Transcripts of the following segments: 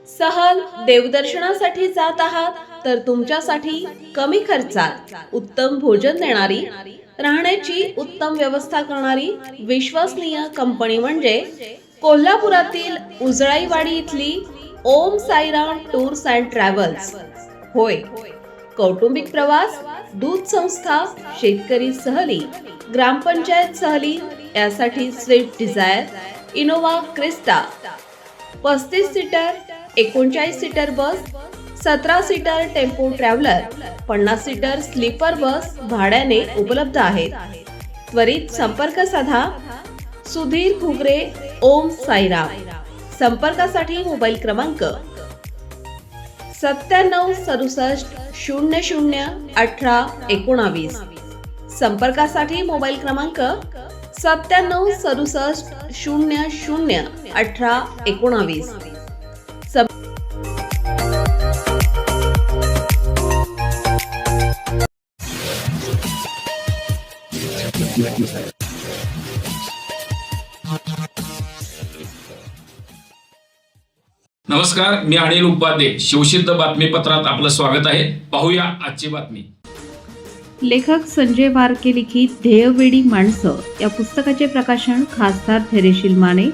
सहल देवदर्शनासाठी जात आहात तर तुमच्यासाठी कमी खर्चात उत्तम भोजन देणारी, राहण्याची उत्तम व्यवस्था करणारी विश्वसनीय कंपनी म्हणजे कोल्हापुरातील उजळाईवाडी इथली Om Sairam tours and travels. होय, कौटुंबिक प्रवास, दूध संस्था, शेतकरी सहली, ग्रामपंचायत सहली यासाठी Swift Dzire, Innova Crysta, 35 seater, 39 seater bus, 17 seater tempo traveller, 50 seater sleeper bus भाड्याने उपलब्ध आहेत. त्वरित संपर्क साधा. सुधीर घुगरे, ओम साईराम. संपर्कासाठी मोबाईल क्रमांक 9767001819. संपर्कासाठी मोबाईल क्रमांक 9767001819. नमस्कार, मी अनिल उपाध्ये. शिवसिद्ध बातमीपत्रात आपलं स्वागत आहे. पाहूया आजची बातमी. लेखक संजय वारके लिखित ध्येयवेडी माणसं या पुस्तकाचे प्रकाशन खासदार धैर्यशील माने,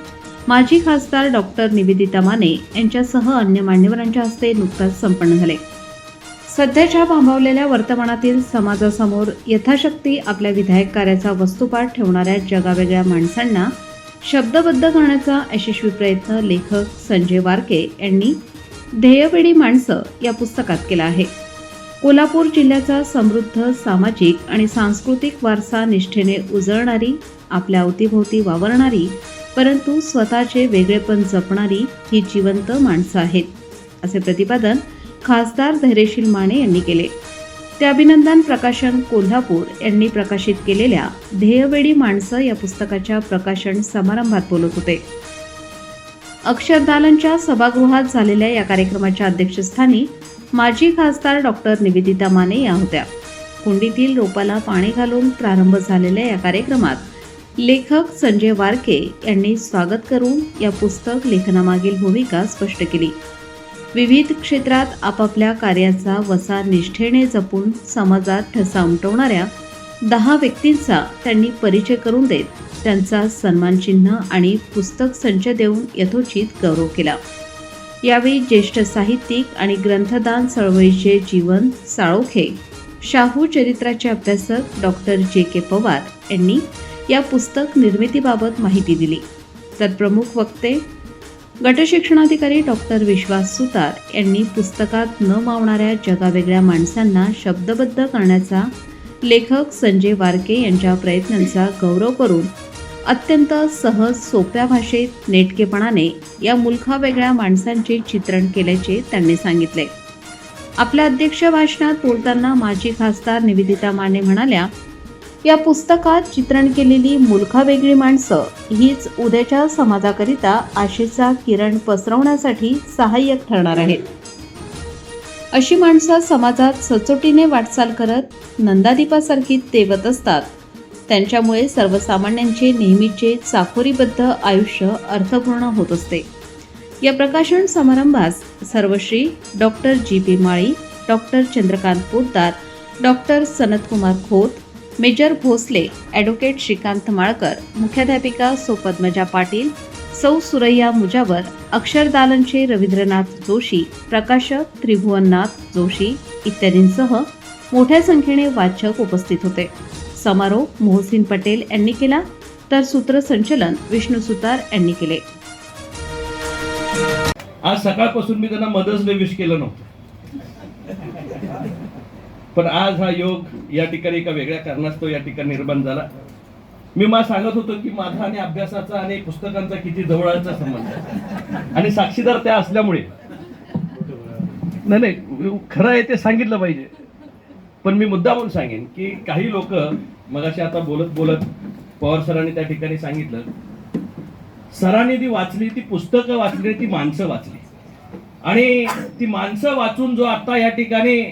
माजी खासदार डॉक्टर निवेदिता माने यांच्यासह अन्य मान्यवरांच्या हस्ते नुकताच संपन्न झाले. सध्याच्या भांबवलेल्या वर्तमानातील समाजासमोर यथाशक्ती आपल्या विधायक कार्याचा वस्तुपाठ ठेवणाऱ्या जगावेगळ्या माणसांना शब्दबद्ध करण्याचा यशस्वी प्रयत्न लेखक संजय वारके यांनी ध्येयवेडी माणसं या पुस्तकात केला आहे. कोल्हापूर जिल्ह्याचा समृद्ध सामाजिक आणि सांस्कृतिक वारसा निष्ठेने उजळणारी, आपल्या अवतीभोवती वावरणारी, परंतु स्वतःचे वेगळेपण जपणारी ही जिवंत माणसं आहेत, असे प्रतिपादन खासदार धैर्यशील माने यांनी केले. ते अभिनंदन प्रकाशन कोल्हापूर यांनी प्रकाशित केलेल्या ध्येयवेडी माणसं या पुस्तकाच्या प्रकाशन समारंभात बोलत होते. अक्षरदालनच्या सभागृहात झालेल्या या कार्यक्रमाच्या अध्यक्षस्थानी माजी खासदार डॉक्टर निवेदिता माने या होत्या. कुंडीतील रोपाला पाणी घालून प्रारंभ झालेल्या या कार्यक्रमात लेखक संजय वारके यांनी स्वागत करून या पुस्तक लेखनामागील भूमिका स्पष्ट केली. विविध क्षेत्रात आपापल्या कार्याचा वसा निष्ठेने जपून समाजात ठसा उमटवणाऱ्या 10 व्यक्तींचा त्यांनी परिचय करून देत त्यांचा सन्मानचिन्ह आणि पुस्तक संच देऊन यथोचित गौरव केला. यावेळी ज्येष्ठ साहित्यिक आणि ग्रंथदान चळवळीचे जीवन साळोखे शाहू चरित्राचे अभ्यासक डॉक्टर जे.के. पवार यांनी या पुस्तक निर्मितीबाबत माहिती दिली. तर प्रमुख वक्ते गटशिक्षणाधिकारी डॉक्टर विश्वास सुतार यांनी पुस्तकात न मावणाऱ्या जगावेगळ्या माणसांना शब्दबद्ध करण्याचा लेखक संजय वारके यांच्या प्रयत्नांचा गौरव करून अत्यंत सहज सोप्या भाषेत नेटकेपणाने या मुलखावेगळ्या माणसांचे चित्रण केल्याचे त्यांनी सांगितले. आपल्या अध्यक्ष भाषणात बोलताना माजी खासदार निवेदिता माने म्हणाल्या, या पुस्तकात चित्रण केलेली मुलखावेगळी माणसं हीच उद्याच्या समाजाकरिता आशेचा किरण पसरवण्यासाठी सहाय्यक ठरणार आहेत. अशी माणसं समाजात सचोटीने वाटचाल करत नंदादीपासारखी तेवत असतात. त्यांच्यामुळे सर्वसामान्यांचे नेहमीचे चाकोरीबद्ध आयुष्य अर्थपूर्ण होत असते. या प्रकाशन समारंभास सर्वश्री doctor G P. Mali, doctor Chandrakant Poddar, doctor Sanatkumar Khot, major Bhosale, advocate Shrikant Malkar, मुख्याध्यापिका सौ पद्मजा पाटील, सौ सुरैया मुजावर, अक्षरदालनचे रवींद्रनाथ जोशी, प्रकाशक त्रिभुवननाथ जोशी इत्यादींसह मोठ्या संख्येने वाचक उपस्थित होते. समारोप मोहसिन पटेल यांनी केला, तर सूत्रसंचलन विष्णू सुतार यांनी केले. आज सकाळपासून मी त्यांना मदर्स डे विश केलं नव्हतं, पण आज हा योग या ठिकाणी एका वेगळ्या कारणास्तव या ठिकाणी निर्माण झाला. मी मला सांगत होतो की माझा आणि अभ्यासाचा आणि पुस्तकांचा किती जवळचा संबंध आहे, आणि साक्षीदार त्या असल्यामुळे नाही खरं आहे ते सांगितलं पाहिजे. पण मी मुद्दामून सांगेन की काही लोक मगाशी आता बोलत बोलत पवार सरांनी त्या ठिकाणी सांगितलं, सरांनी ती वाचली, ती पुस्तकं वाचली, ती माणसं वाचली, आणि ती माणसं वाचून जो आता या ठिकाणी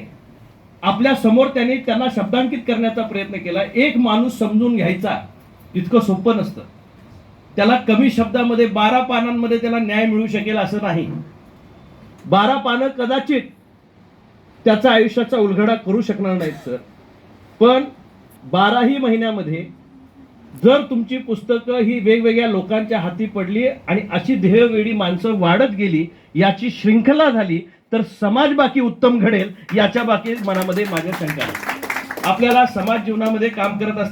आपल्या समोर त्यांना शब्दांकित करण्याचा प्रयत्न केला. एक माणूस समजून घ्यायचा इतकं सोपं नसतं. त्याला कमी शब्दामध्ये 12 पानांमध्ये त्याला न्याय मिळू शकेल असं नाही. 12 पानं कदाचित त्याचा आयुष्याचा उलगडा करू शकणार नाहीत सर, पण 12ही महिन्यामध्ये जर तुमची पुस्तकं ही वेगवेगळ्या लोकांच्या हाती पडली आणि अशी ध्येयवेळी माणसं वाढत गेली, याची शृंखला झाली, तर समाज बाकी उत्तम घडेल याच्या बाकी मनामध्ये माझ्या शंका आहे. आपल्याला समाज जीवनामध्ये काम करत असताना